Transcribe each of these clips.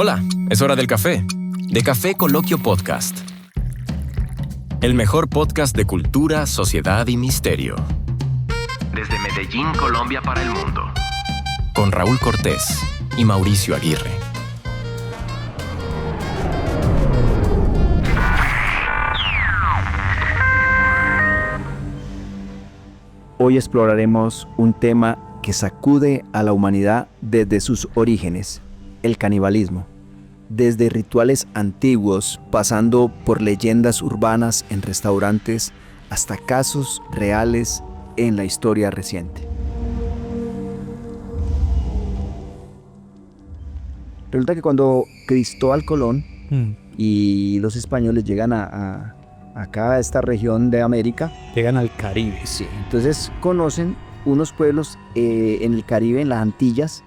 Hola, es hora del café. De Café Coloquio Podcast. El mejor podcast de cultura, sociedad y misterio. Desde Medellín, Colombia para el mundo. Con Raúl Cortés y Mauricio Aguirre. Hoy exploraremos un tema que sacude a la humanidad desde sus orígenes, el canibalismo. Desde rituales antiguos, pasando por leyendas urbanas en restaurantes, hasta casos reales en la historia reciente. Resulta que cuando Cristóbal Colón y los españoles llegan acá a esta región de América, llegan al Caribe. sí, entonces conocen unos pueblos en el Caribe, en las Antillas,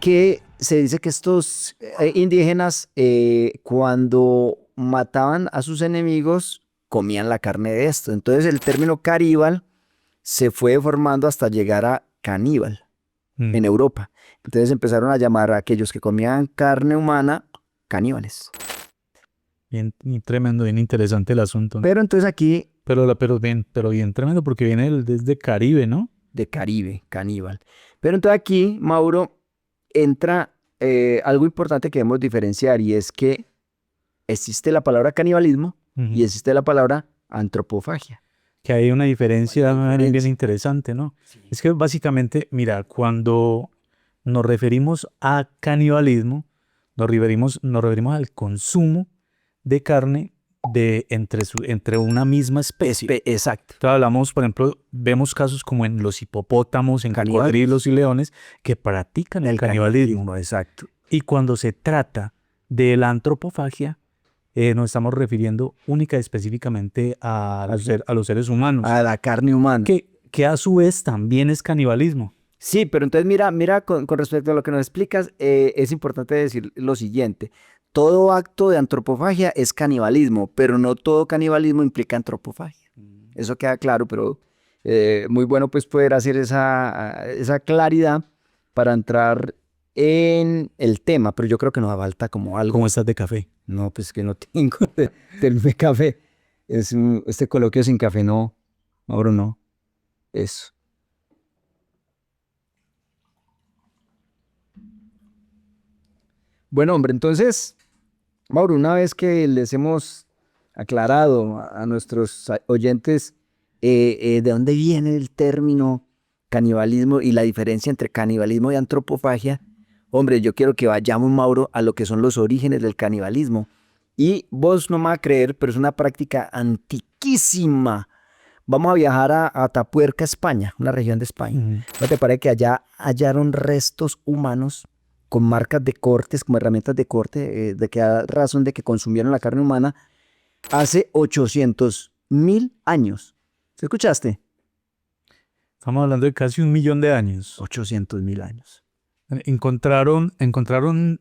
que se dice que estos indígenas cuando mataban a sus enemigos comían la carne de estos. Entonces el término caníbal se fue formando hasta llegar a caníbal en Europa. Entonces empezaron a llamar a aquellos que comían carne humana caníbales. Bien tremendo, bien interesante el asunto, ¿no? Pero entonces aquí... Pero bien tremendo porque viene desde Caribe, ¿no? De Caribe, caníbal. Pero entonces aquí, Mauro, entra algo importante que debemos diferenciar, y es que existe la palabra canibalismo y existe la palabra antropofagia. Que hay una diferencia bien interesante, ¿no? Sí. Es que básicamente, mira, cuando nos referimos a canibalismo, nos referimos al consumo de carne entre una misma especie. Exacto. Entonces hablamos, por ejemplo, vemos casos como en los hipopótamos, en cocodrilos y leones que practican el canibalismo. Exacto. Y cuando se trata de la antropofagia, nos estamos refiriendo única y específicamente a los seres humanos. A la carne humana. Que a su vez también es canibalismo. Sí, pero entonces mira con respecto a lo que nos explicas, es importante decir lo siguiente. Todo acto de antropofagia es canibalismo, pero no todo canibalismo implica antropofagia. Eso queda claro, pero muy bueno pues poder hacer esa claridad para entrar en el tema, pero yo creo que nos falta como algo. ¿Cómo estás de café? No, pues que no tengo de café. Este coloquio sin café no, Mauro, no. Eso. Bueno, hombre, entonces, Mauro, una vez que les hemos aclarado a nuestros oyentes de dónde viene el término canibalismo y la diferencia entre canibalismo y antropofagia, hombre, yo quiero que vayamos, Mauro, a lo que son los orígenes del canibalismo. Y vos no me vas a creer, pero es una práctica antiquísima. Vamos a viajar a Atapuerca, España, una región de España. ¿No te parece que allá hallaron restos humanos con marcas de cortes, como herramientas de corte, de que da razón de que consumieron la carne humana hace 800.000 años? ¿Se escuchaste? Estamos hablando de casi 1.000.000 de años. 800.000 años. Encontraron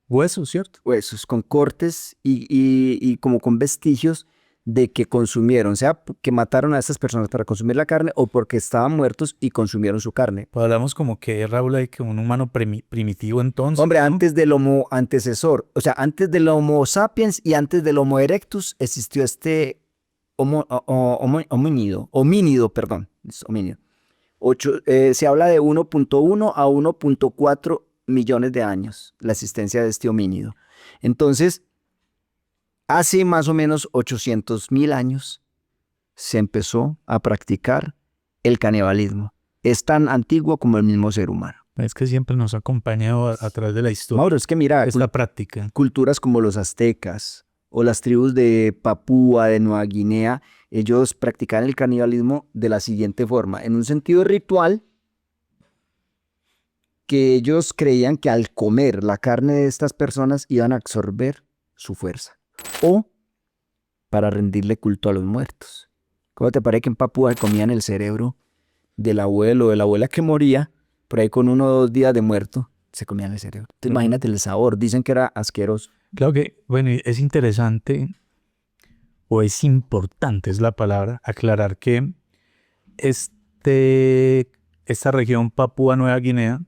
huesos, ¿cierto? Huesos con cortes y como con vestigios de que consumieron, o sea, que mataron a estas personas para consumir la carne o porque estaban muertos y consumieron su carne. Pues hablamos como que, Raúl, hay que un humano primitivo entonces. Hombre, ¿no? antes del Homo antecesor, o sea, antes del Homo sapiens y antes del Homo erectus existió este homínido, es homínido. Se habla de 1.1 a 1.4 millones de años la existencia de este homínido. Entonces, hace más o menos 800.000 años se empezó a practicar el canibalismo. Es tan antiguo como el mismo ser humano. Es que siempre nos ha acompañado a través de la historia. Mauro, es que mira, esta práctica. Culturas como los aztecas o las tribus de Papúa, de Nueva Guinea, ellos practicaban el canibalismo de la siguiente forma. En un sentido ritual, que ellos creían que al comer la carne de estas personas iban a absorber su fuerza. O para rendirle culto a los muertos. ¿Cómo te parece que en Papúa comían el cerebro del abuelo o de la abuela que moría, por ahí con 1 o 2 días de muerto, se comían el cerebro? Entonces, imagínate el sabor, dicen que era asqueroso. Claro que, bueno, es interesante, o es importante, es la palabra, aclarar que esta región Papúa Nueva Guinea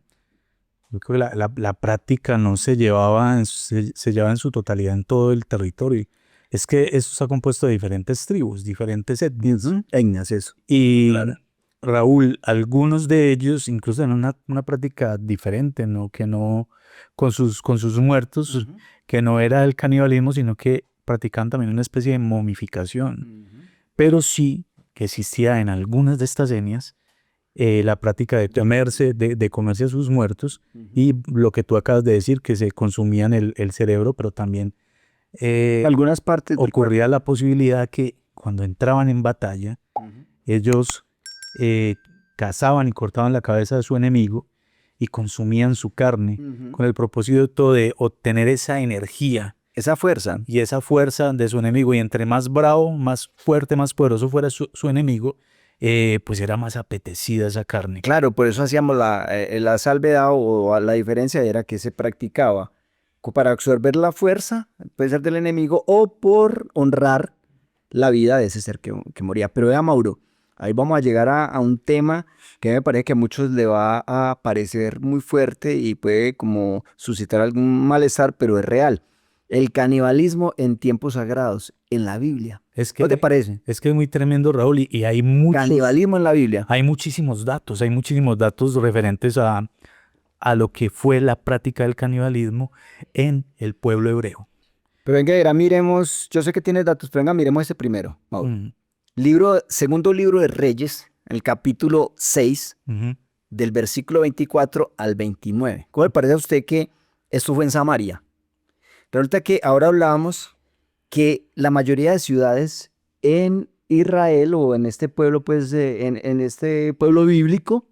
Yo creo que la práctica no se llevaba, se llevaba en su totalidad en todo el territorio. Es que eso está compuesto de diferentes tribus, diferentes etnias. Etnias, eso. Y Claro. Raúl, algunos de ellos incluso en una práctica diferente, ¿no? Que no, con sus muertos, que no era el canibalismo, sino que practicaban también una especie de momificación. Pero sí que existía en algunas de estas etnias la práctica de comerse a sus muertos, y lo que tú acabas de decir, que se consumían el cerebro, pero también Algunas partes del ocurría la posibilidad que cuando entraban en batalla, ellos cazaban y cortaban la cabeza de su enemigo y consumían su carne con el propósito de obtener esa energía esa fuerza. y esa fuerza de su enemigo. Y entre más bravo, más fuerte, más poderoso fuera su enemigo, pues era más apetecida esa carne. Claro, por eso hacíamos la salvedad o la diferencia era que se practicaba para absorber la fuerza, puede ser del enemigo, o por honrar la vida de ese ser que moría. Pero vea, Mauro, ahí vamos a llegar a un tema que me parece que a muchos le va a parecer muy fuerte y puede como suscitar algún malestar, pero es real. El canibalismo en tiempos sagrados, en la Biblia. Es ¿No te que, parece? es que es muy tremendo, Raúl, y hay Canibalismo en la Biblia. hay muchísimos datos referentes a lo que fue la práctica del canibalismo en el pueblo hebreo. Pero venga, ahora miremos, yo sé que tienes datos, pero venga, miremos este primero, Mauro. Mm, Segundo libro de Reyes, el capítulo 6, ujú. del versículo 24 al 29. ¿Cómo le parece a usted que esto fue en Samaria? Resulta que ahora hablábamos que la mayoría de ciudades en Israel o en este pueblo, pues en este pueblo bíblico,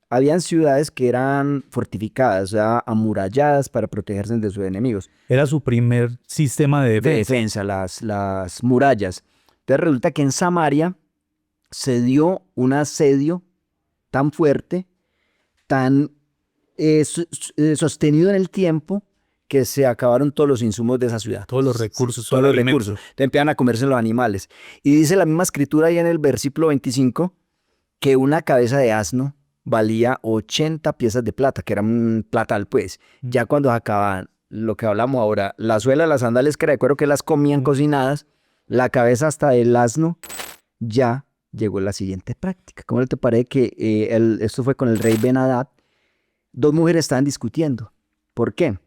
habían ciudades que eran fortificadas, o sea, amuralladas para protegerse de sus enemigos. Era su primer sistema de De defensa. defensa, las murallas. Entonces resulta que en Samaria se dio un asedio tan fuerte, tan sostenido en el tiempo, que se acabaron todos los insumos de esa ciudad. Todos los recursos, Todos los recursos. Te empiezan a comerse los animales. Y dice la misma escritura ahí en el versículo 25, que una cabeza de asno valía 80 piezas de plata, que eran platal, pues. Ya cuando se acababan, lo que hablamos ahora, la suela de las sandalias que era de cuero que las comían cocinadas, la cabeza hasta del asno, ya llegó la siguiente práctica. ¿Cómo te parece que esto fue con el rey Ben-Hadad? Dos mujeres estaban discutiendo. ¿Por qué?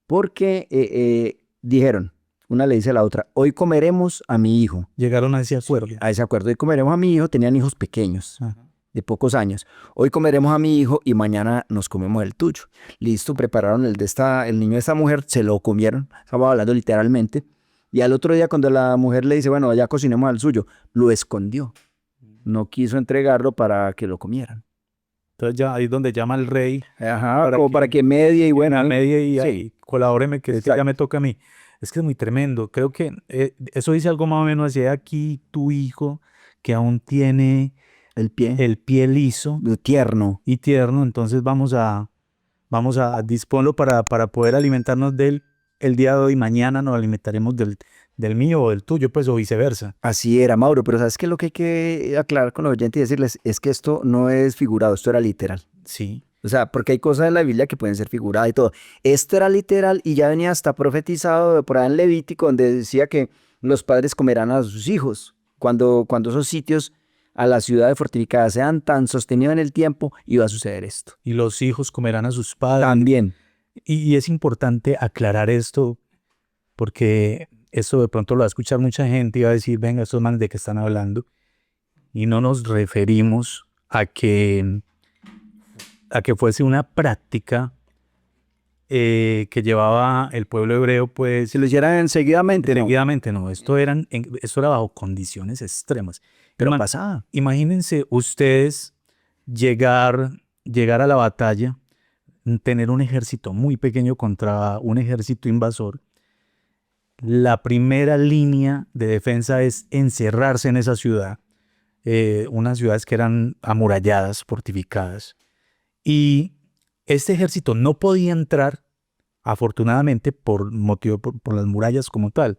Porque dijeron, una le dice a la otra, hoy comeremos a mi hijo. Llegaron a ese acuerdo. A ese acuerdo, hoy comeremos a mi hijo, tenían hijos pequeños, Ajá. de pocos años. Hoy comeremos a mi hijo y mañana nos comemos el tuyo. Listo, prepararon el niño de esta mujer, se lo comieron, estaba hablando literalmente. Y al otro día cuando la mujer le dice, bueno, ya cocinemos al suyo, lo escondió. No quiso entregarlo para que lo comieran. Entonces ya ahí es donde llama el rey. Ajá, como para que medie y bueno. A media y sí. ahí, colabóreme que Exacto. ya me toca a mí. Es que es muy tremendo. Creo que eso dice algo más o menos así. Aquí tu hijo que aún tiene El pie, el pie liso tierno. y tierno, entonces vamos a disponerlo para poder alimentarnos de él el día de hoy. Mañana nos alimentaremos del mío o del tuyo, pues, o viceversa. Así era, Mauro, pero ¿sabes qué? Lo que hay que aclarar con los oyentes y decirles es que esto no es figurado, esto era literal. Sí. O sea, porque hay cosas en la Biblia que pueden ser figuradas y todo. Esto era literal y ya venía hasta profetizado por ahí en Levítico, donde decía que los padres comerán a sus hijos. Cuando esos sitios a las ciudades fortificadas sean tan sostenidos en el tiempo, iba a suceder esto. Y los hijos comerán a sus padres. También. Y es importante aclarar esto, porque esto de pronto lo va a escuchar mucha gente y va a decir, venga, estos manes de qué están hablando. Y no nos referimos a que fuese una práctica que llevaba el pueblo hebreo, pues... Si lo hicieran seguidamente, ¿no? Seguidamente, no. Esto era bajo condiciones extremas. Pero pasaba. Imagínense ustedes llegar a la batalla, tener un ejército muy pequeño contra un ejército invasor. La primera línea de defensa es encerrarse en esa ciudad, unas ciudades que eran amuralladas, fortificadas, y este ejército no podía entrar afortunadamente por las murallas como tal.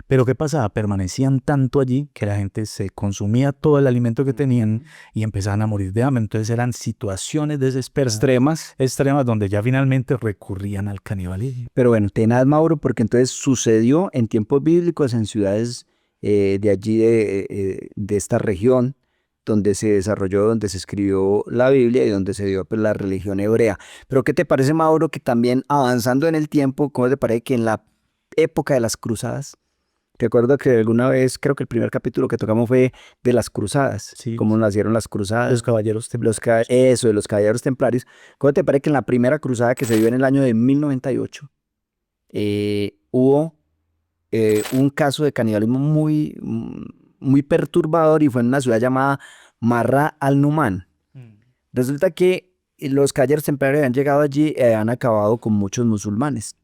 Pero ¿qué pasaba? Permanecían tanto allí que la gente se consumía todo el alimento que tenían y empezaban a morir de hambre. Entonces eran situaciones desesperadas, extremas, donde ya finalmente recurrían al canibalismo. Pero bueno, tenaz, Mauro, porque entonces sucedió en tiempos bíblicos en ciudades de allí, de esta región, donde se desarrolló, donde se escribió la Biblia y donde se dio pues, la religión hebrea. Pero ¿qué te parece, Mauro, que también avanzando en el tiempo, cómo te parece que en la época de las cruzadas, recuerdo que alguna vez, creo que el primer capítulo que tocamos fue de las cruzadas, Sí, cómo nacieron las cruzadas, los caballeros templarios. eso, de los caballeros templarios. ¿Cómo te parece que en la primera cruzada que se dio en el año de 1098 hubo un caso de canibalismo muy perturbador y fue en una ciudad llamada Marra al-Numan? Resulta que los caballeros templarios habían llegado allí y habían acabado con muchos musulmanes.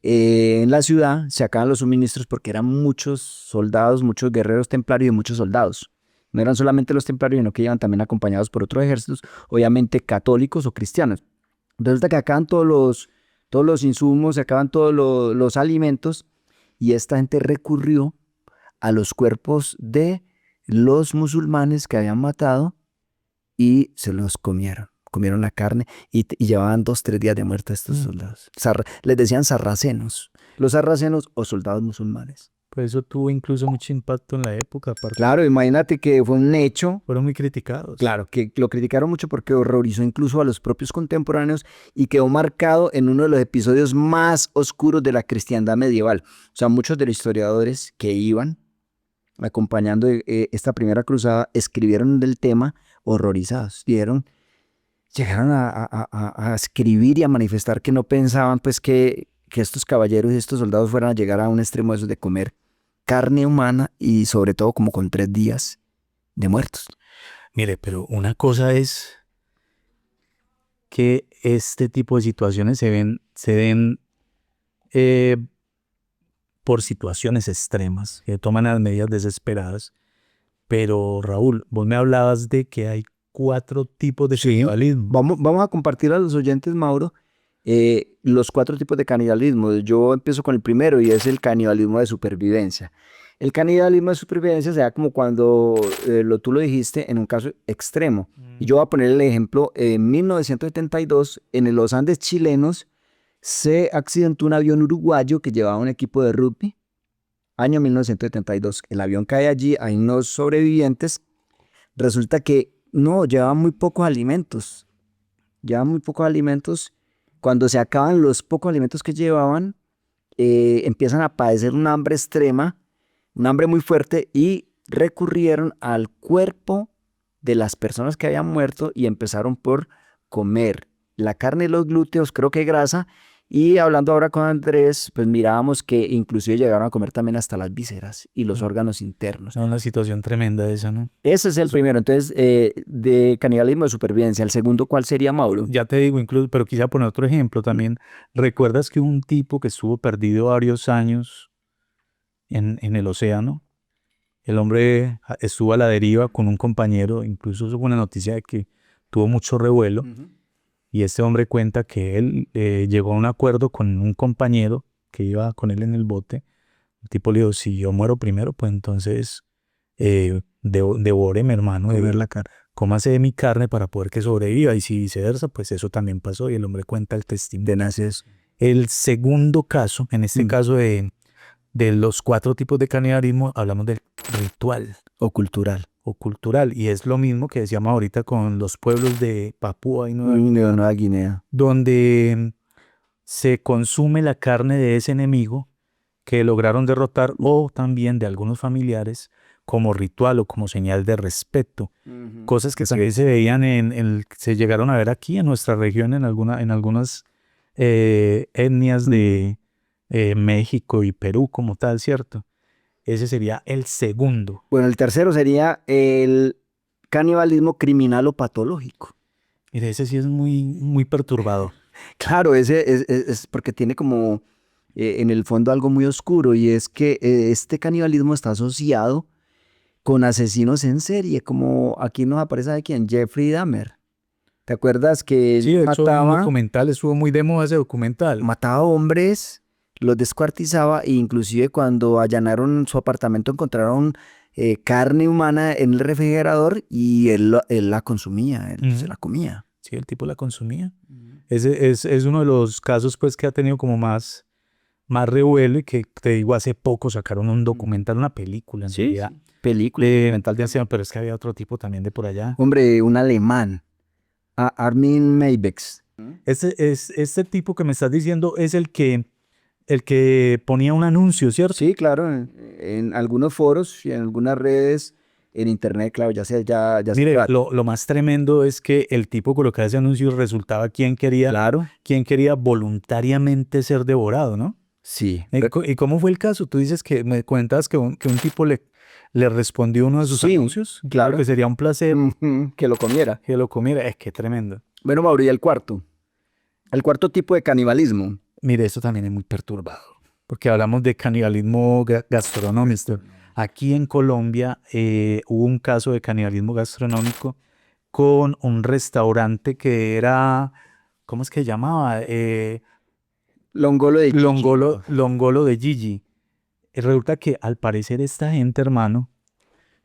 En la ciudad se acaban los suministros porque eran muchos soldados, muchos guerreros templarios y muchos soldados. No eran solamente los templarios, sino que iban también acompañados por otros ejércitos, obviamente católicos o cristianos. Resulta que acaban todos los insumos, se acaban todos los alimentos y esta gente recurrió a los cuerpos de los musulmanes que habían matado y se los comieron. Comieron la carne y llevaban 2-3 días de muerte a estos soldados. Les decían sarracenos. Los sarracenos o soldados musulmanes. Pues eso tuvo incluso mucho impacto en la época. Aparte, Claro, imagínate que fue un hecho. fueron muy criticados. Claro, que lo criticaron mucho porque horrorizó incluso a los propios contemporáneos y quedó marcado en uno de los episodios más oscuros de la cristiandad medieval. O sea, muchos de los historiadores que iban acompañando esta primera cruzada escribieron del tema horrorizados. Llegaron a escribir y a manifestar que no pensaban pues que estos caballeros y estos soldados fueran a llegar a un extremo de esos de comer carne humana y sobre todo como con 3 días de muertos. Mire, pero una cosa es que este tipo de situaciones se den por situaciones extremas, que toman las medidas desesperadas. Pero Raúl, vos me hablabas de que hay 4 tipos de canibalismo. Vamos a compartir a los oyentes, Mauro, los 4 tipos de canibalismo. Yo empiezo con el primero y es el canibalismo de supervivencia. El canibalismo de supervivencia se da como cuando tú lo dijiste en un caso extremo. Y yo voy a poner el ejemplo, en 1972 en los Andes chilenos se accidentó un avión uruguayo que llevaba un equipo de rugby. Año 1972. El avión cae allí, hay unos sobrevivientes. Resulta que no, llevaban muy pocos alimentos. Cuando se acaban los pocos alimentos que llevaban, empiezan a padecer un hambre extrema, un hambre muy fuerte, y recurrieron al cuerpo de las personas que habían muerto y empezaron por comer la carne y los glúteos, creo que grasa. Y hablando ahora con Andrés, pues mirábamos que inclusive llegaron a comer también hasta las vísceras y los órganos internos. Es una situación tremenda esa, ¿no? Ese es el primero, entonces, de canibalismo de supervivencia. El segundo, ¿cuál sería, Mauro? Ya te digo, incluso, pero quisiera poner otro ejemplo también. ¿Recuerdas que hubo un tipo que estuvo perdido varios años en el océano? El hombre estuvo a la deriva con un compañero, incluso hubo una noticia de que tuvo mucho revuelo. Y este hombre cuenta que él llegó a un acuerdo con un compañero que iba con él en el bote. El tipo le dijo, si yo muero primero, pues entonces devóreme, hermano, Comer la carne. cómase de mi carne para poder que sobreviva. Y si viceversa, pues eso también pasó. Y el hombre cuenta el testimonio. El segundo caso, en este caso de los 4 tipos de canibalismo, hablamos del ritual. O cultural. Y es lo mismo que decíamos ahorita con los pueblos de Papúa y Nueva Guinea. donde se consume la carne de ese enemigo que lograron derrotar, o también de algunos familiares, como ritual o como señal de respeto. Cosas que se veían se llegaron a ver aquí en nuestra región en algunas etnias de México y Perú como tal, ¿cierto? Ese sería el segundo. Bueno, el tercero sería el canibalismo criminal o patológico. Mire, ese sí es muy, muy perturbador. Claro, ese es porque tiene como en el fondo algo muy oscuro, y es que este canibalismo está asociado con asesinos en serie, como aquí nos aparece de quién, Jeffrey Dahmer. ¿Te acuerdas que Sí, de él hecho, un documental, estuvo muy de moda ese documental. mataba hombres, los descuartizaba e inclusive cuando allanaron su apartamento encontraron carne humana en el refrigerador y él la consumía, él se la comía. Sí, el tipo la consumía. Ese es uno de los casos pues que ha tenido como más revuelo y que te digo, hace poco sacaron un documental, una película en realidad, película. documental de acción, pero es que había otro tipo también de por allá. Hombre, un alemán, Armin Meiwes. Este tipo que me estás diciendo es el que ponía un anuncio, ¿cierto? Sí, claro, en algunos foros y en algunas redes, en internet, claro, ya se Mire, lo más tremendo es que el tipo colocaba ese anuncio y resultaba quien quería voluntariamente ser devorado, ¿no? Sí. ¿Y cómo fue el caso? Tú dices que me cuentas que un tipo le respondió uno de sus anuncios. Claro. Que sería un placer que lo comiera. que lo comiera. Es que tremendo. Bueno, Mauro, y el cuarto tipo de canibalismo. Mire, eso también es muy perturbador, porque hablamos de canibalismo gastronómico. Aquí en Colombia hubo un caso de canibalismo gastronómico con un restaurante que era, ¿cómo es que se llamaba? Longolo de Gigi. Longolo de Gigi. Resulta que al parecer esta gente, hermano,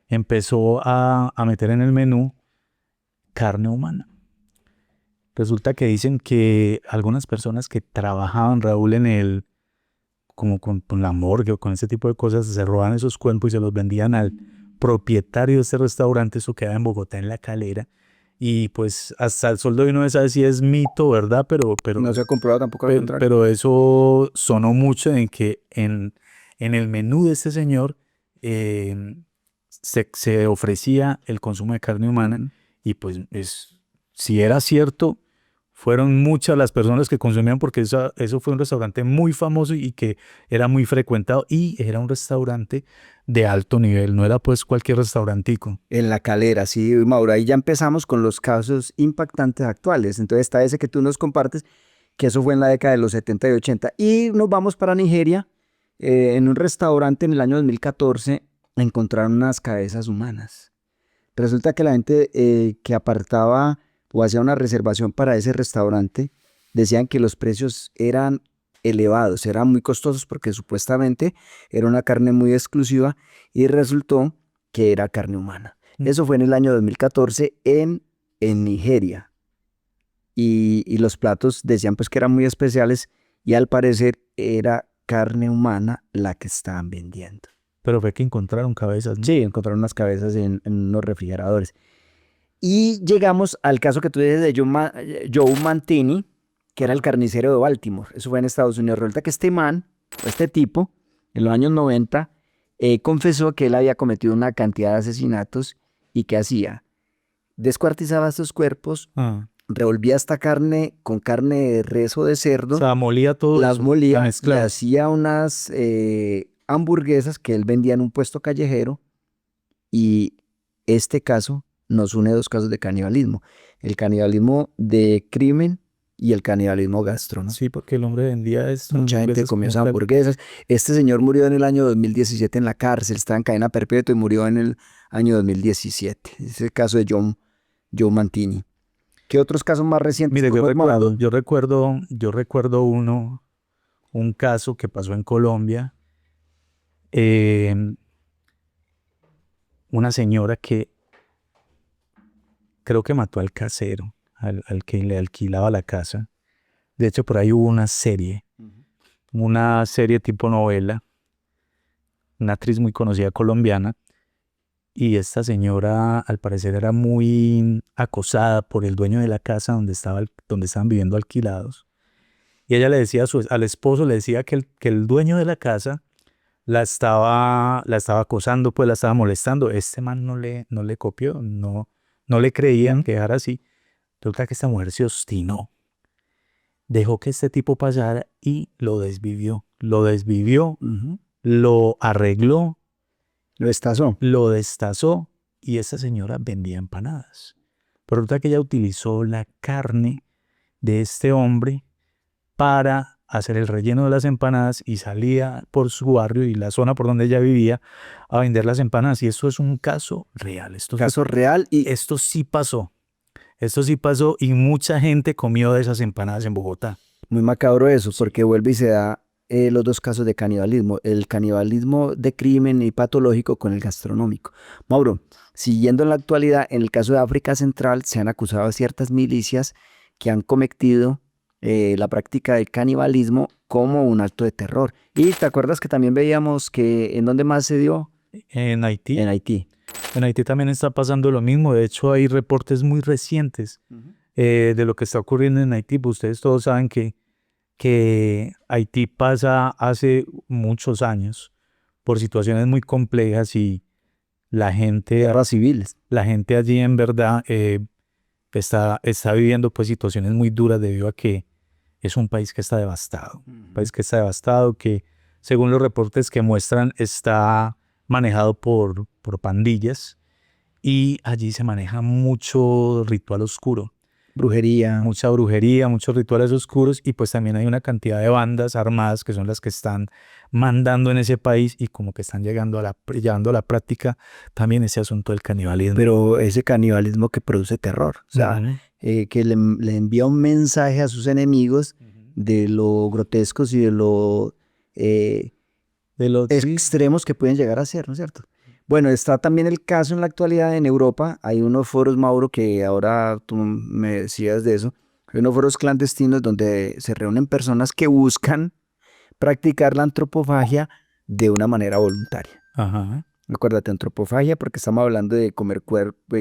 empezó a meter en el menú carne humana. Resulta que dicen que algunas personas que trabajaban, Raúl, como con la morgue o con ese tipo de cosas, se robaban esos cuerpos y se los vendían al propietario de este restaurante. Eso queda en Bogotá, en La Calera. Y pues hasta el sol de hoy no se sabe si es mito, ¿verdad? Pero no se ha comprobado tampoco al contrario. Pero eso sonó mucho en que en el menú de este señor se ofrecía el consumo de carne humana. Y pues si era cierto, fueron muchas las personas que consumían, porque eso fue un restaurante muy famoso y que era muy frecuentado, y era un restaurante de alto nivel, no era pues cualquier restaurantico. En La Calera, sí, Mauro, ahí ya empezamos con los casos impactantes actuales. Entonces está ese que tú nos compartes, que eso fue en la década de los 70 y 80. Y nos vamos para Nigeria. En un restaurante en el año 2014 encontraron unas cabezas humanas. Resulta que la gente que apartaba o hacía una reservación para ese restaurante, decían que los precios eran elevados, eran muy costosos porque supuestamente era una carne muy exclusiva y resultó que era carne humana. Eso fue en el año 2014 en Nigeria. Y los platos decían pues que eran muy especiales y al parecer era carne humana la que estaban vendiendo. Pero fue que encontraron cabezas, ¿no? Sí, encontraron unas cabezas en unos refrigeradores. Y llegamos al caso que tú dices de Joe Mantini, que era el carnicero de Baltimore. Eso fue en Estados Unidos. Resulta que este tipo, en los años 90, confesó que él había cometido una cantidad de asesinatos y ¿qué hacía? Descuartizaba estos cuerpos, revolvía esta carne con carne de res o de cerdo. O sea, molía todo las eso, molía, le hacía unas hamburguesas que él vendía en un puesto callejero. Y este caso nos une dos casos de canibalismo: el canibalismo de crimen y el canibalismo gastronómico. Sí, porque el hombre vendía esto. Mucha gente comió esas hamburguesas. Este señor murió en el año 2017 en la cárcel, estaba en cadena perpetua y murió en el año 2017. Ese es el caso de Joe Mantini. ¿Qué otros casos más recientes? Mire, yo recuerdo un caso que pasó en Colombia. Una señora que creo que mató al casero, al que le alquilaba la casa. De hecho, por ahí hubo una serie tipo novela, una actriz muy conocida colombiana, y esta señora al parecer era muy acosada por el dueño de la casa donde estaban viviendo alquilados. Y ella le decía al esposo, le decía que el dueño de la casa la estaba acosando, pues la estaba molestando. Este man no le copió, no le creían que era así. Resulta que esta mujer se obstinó, dejó que este tipo pasara y lo desvivió, lo arregló, lo destazó, y esa señora vendía empanadas. Pero resulta que ella utilizó la carne de este hombre para hacer el relleno de las empanadas y salía por su barrio y la zona por donde ella vivía a vender las empanadas. Y esto es un caso real. Real, y esto sí pasó. Esto sí pasó y mucha gente comió de esas empanadas en Bogotá. Muy macabro eso, porque vuelve y se da los dos casos de canibalismo, el canibalismo de crimen y patológico con el gastronómico. Mauro, siguiendo en la actualidad, en el caso de África Central se han acusado a ciertas milicias que han cometido la práctica del canibalismo como un acto de terror. Y te acuerdas que también veíamos que en dónde más se dio, En Haití. en Haití. En Haití también está pasando lo mismo. De hecho, hay reportes muy recientes de lo que está ocurriendo en Haití. Pues ustedes todos saben que Haití pasa hace muchos años por situaciones muy complejas y Guerras civiles. la gente allí en verdad está viviendo pues situaciones muy duras debido a que es un país que está devastado. Un país que está devastado, que según los reportes que muestran está manejado por pandillas y allí se maneja mucho ritual oscuro. Brujería. Mucha brujería, muchos rituales oscuros y pues también hay una cantidad de bandas armadas que son las que están mandando en ese país y como que están llevando a la práctica también ese asunto del canibalismo. Pero ese canibalismo que produce terror, o sea, que le envía un mensaje a sus enemigos de lo grotescos y de lo de los extremos que pueden llegar a ser, ¿no es cierto? Bueno, está también el caso en la actualidad en Europa. Hay unos foros, Mauro, que ahora tú me decías de eso. Hay unos foros clandestinos donde se reúnen personas que buscan practicar la antropofagia de una manera voluntaria. Ajá. Acuérdate, antropofagia, porque estamos hablando de comer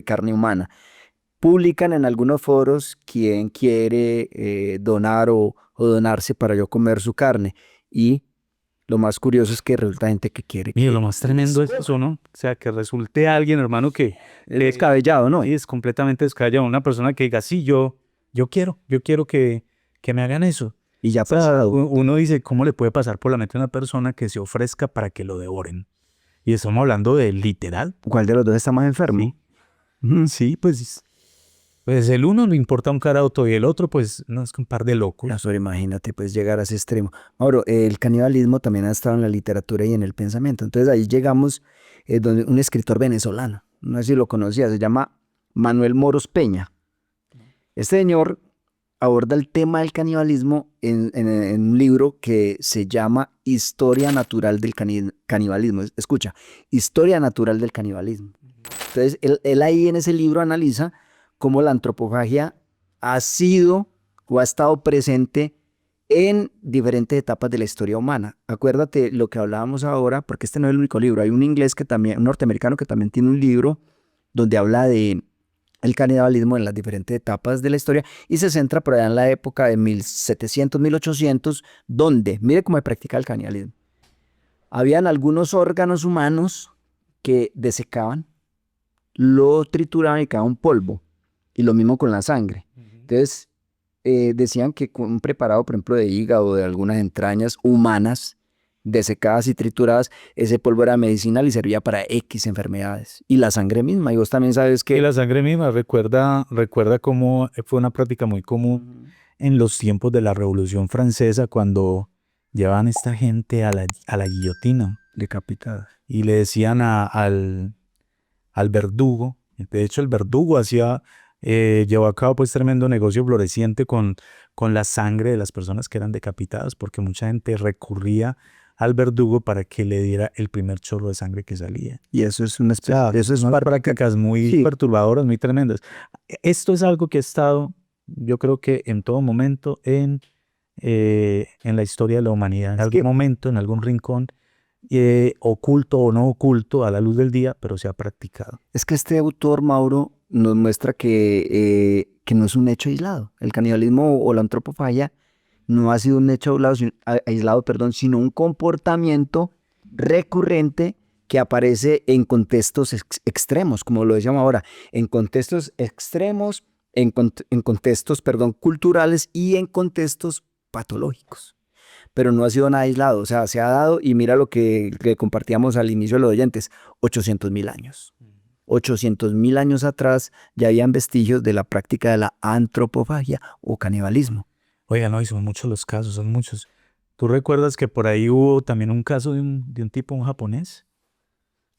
carne humana. Publican en algunos foros quién quiere donar o donarse para yo comer su carne. Y lo más curioso es que resulta gente que quiere. Mira, lo más tremendo es eso, ¿no? O sea, que resulte alguien, hermano, que Es descabellado, ¿no? es completamente descabellado. Una persona que diga, sí, yo quiero que me hagan eso. Y ya O sea, pasado. uno dice, ¿cómo le puede pasar por la mente a una persona que se ofrezca para que lo devoren? Y estamos hablando de literal. ¿Cuál de los dos está más enfermo? Sí. Sí, pues el uno le importa un carajo y el otro, pues, no es que un par de locos. No, solo imagínate, pues, llegar a ese extremo. Mauro, el canibalismo también ha estado en la literatura y en el pensamiento. Entonces ahí llegamos donde un escritor venezolano, no sé si lo conocía, se llama Manuel Moros Peña. Este señor aborda el tema del canibalismo en un libro que se llama Historia Natural del Canibalismo. Escucha, Historia Natural del Canibalismo. Entonces, él ahí en ese libro analiza cómo la antropofagia ha sido o ha estado presente en diferentes etapas de la historia humana. Acuérdate lo que hablábamos ahora, porque este no es el único libro. Hay un inglés que también, un norteamericano que también tiene un libro donde habla de el canibalismo en las diferentes etapas de la historia y se centra por allá en la época de 1700, 1800, donde, mire cómo se practica el canibalismo. Habían algunos órganos humanos que desecaban, lo trituraban y quedaba un polvo. Y lo mismo con la sangre. Entonces, decían que con un preparado, por ejemplo, de hígado o de algunas entrañas humanas, desecadas y trituradas, ese polvo era medicinal y servía para X enfermedades. Y la sangre misma, y vos también sabes que... Y la sangre misma recuerda cómo fue una práctica muy común en los tiempos de la Revolución Francesa, cuando llevaban esta gente a la guillotina. Decapitada. Y le decían al verdugo, de hecho el verdugo llevó a cabo pues tremendo negocio floreciente con la sangre de las personas que eran decapitadas, porque mucha gente recurría al verdugo para que le diera el primer chorro de sangre que salía. Y eso es una especie, Eso es unas prácticas muy perturbadoras, muy tremendas. Esto es algo que ha estado, yo creo que en todo momento en la historia de la humanidad, en algún momento, en algún rincón, oculto o no oculto a la luz del día, pero se ha practicado. Es que este autor, Mauro, nos muestra que no es un hecho aislado. El canibalismo o la antropofagia no ha sido un hecho aislado, sino un comportamiento recurrente que aparece en contextos extremos, como lo decíamos ahora, en contextos extremos, en contextos, culturales y en contextos patológicos. Pero no ha sido nada aislado, o sea, se ha dado, y mira lo que compartíamos al inicio de los oyentes, 800.000 años. 800.000 años atrás ya habían vestigios de la práctica de la antropofagia o canibalismo. Oiga, no, y son muchos los casos, son muchos. ¿Tú recuerdas que por ahí hubo también un caso de un tipo, un japonés,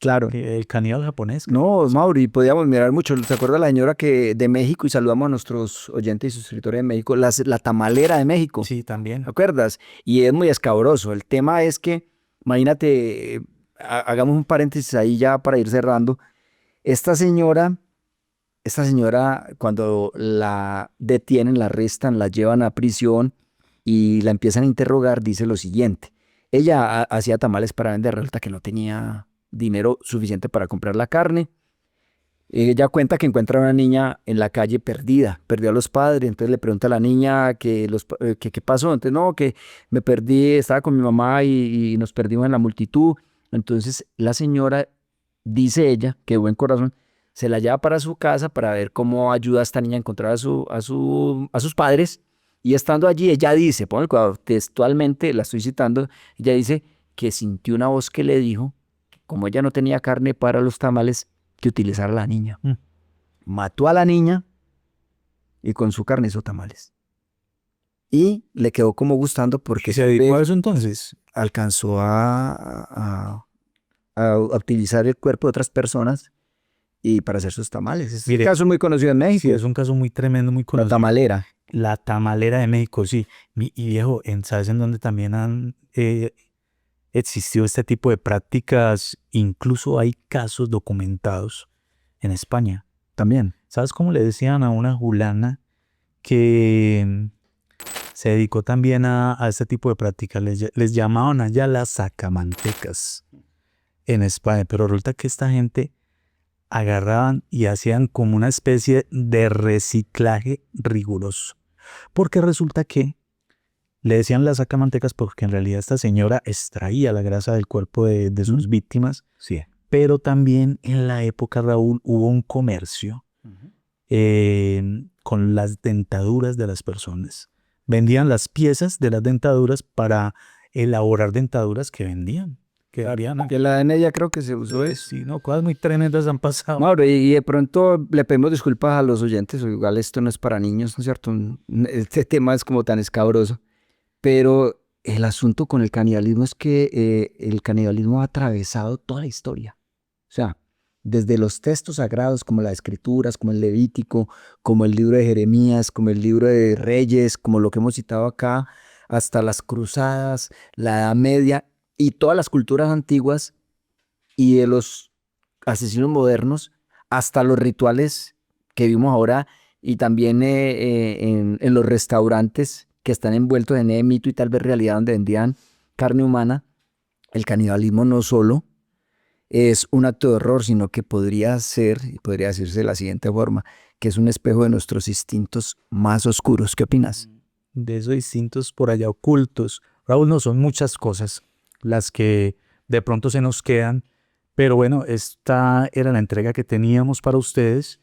Claro. El caníbal japonés. No, Mauri, podíamos mirar mucho. ¿Se acuerda la señora que de México, y saludamos a nuestros oyentes y suscriptores de México, la tamalera de México? Sí, también. ¿Te acuerdas? Y es muy escabroso. El tema es que, imagínate, hagamos un paréntesis ahí ya para ir cerrando. Esta señora, cuando la detienen, la arrestan, la llevan a prisión y la empiezan a interrogar, dice lo siguiente. Ella hacía tamales para vender, resulta que no tenía dinero suficiente para comprar la carne. Ella cuenta que encuentra a una niña en la calle perdida, perdió a los padres, entonces le pregunta a la niña que qué pasó, entonces no, que me perdí, estaba con mi mamá y nos perdimos en la multitud. Entonces la señora, dice ella, que buen corazón, se la lleva para su casa para ver cómo ayuda a esta niña a encontrar a sus padres, y estando allí ella dice, pon el cuadro, textualmente la estoy citando, ella dice que sintió una voz que le dijo, como ella no tenía carne para los tamales, que utilizara a la niña. Mató a la niña y con su carne hizo tamales. Y le quedó como gustando porque ¿Se dedicó a eso entonces? alcanzó a utilizar el cuerpo de otras personas y para hacer sus tamales. Es un caso muy conocido en México. Sí, es un caso muy tremendo, muy conocido. La tamalera. La tamalera de México, sí. Y viejo, ¿sabes en dónde también han existido este tipo de prácticas? Incluso hay casos documentados en España. También. ¿Sabes cómo le decían a una fulana que se dedicó también a este tipo de prácticas? Les llamaban allá las sacamantecas en España, pero resulta que esta gente agarraban y hacían como una especie de reciclaje riguroso, porque resulta que le decían las sacamantecas porque en realidad esta señora extraía la grasa del cuerpo de sus víctimas, Sí. pero también en la época, Raúl, hubo un comercio con las dentaduras de las personas. Vendían las piezas de las dentaduras para elaborar dentaduras que vendían. Que harían. Que la en ella creo que se usó eso. Sí, no, cosas muy tremendas han pasado. Mauro, y de pronto le pedimos disculpas a los oyentes, o igual esto no es para niños, ¿no es cierto? Este tema es como tan escabroso, pero el asunto con el canibalismo es que el canibalismo ha atravesado toda la historia. O sea, desde los textos sagrados como las escrituras, como el Levítico, como el libro de Jeremías, como el libro de Reyes, como lo que hemos citado acá, hasta las cruzadas, la Edad Media y todas las culturas antiguas, y de los asesinos modernos hasta los rituales que vimos ahora, y también en los restaurantes que están envueltos en ese mito y tal vez realidad donde vendían carne humana. El canibalismo no solo es un acto de horror, sino que podría ser, y podría decirse de la siguiente forma, que es un espejo de nuestros instintos más oscuros. ¿Qué opinas? De esos instintos por allá ocultos. Raúl, no son muchas cosas las que de pronto se nos quedan, pero bueno, esta era la entrega que teníamos para ustedes,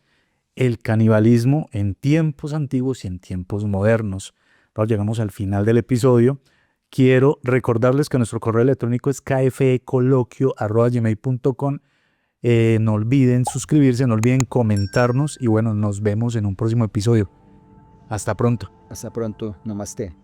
el canibalismo en tiempos antiguos y en tiempos modernos. Raúl, llegamos al final del episodio. Quiero recordarles que nuestro correo electrónico es kfecoloquio@gmail.com. No olviden suscribirse, no olviden comentarnos y bueno, nos vemos en un próximo episodio. Hasta pronto. Hasta pronto. Namaste.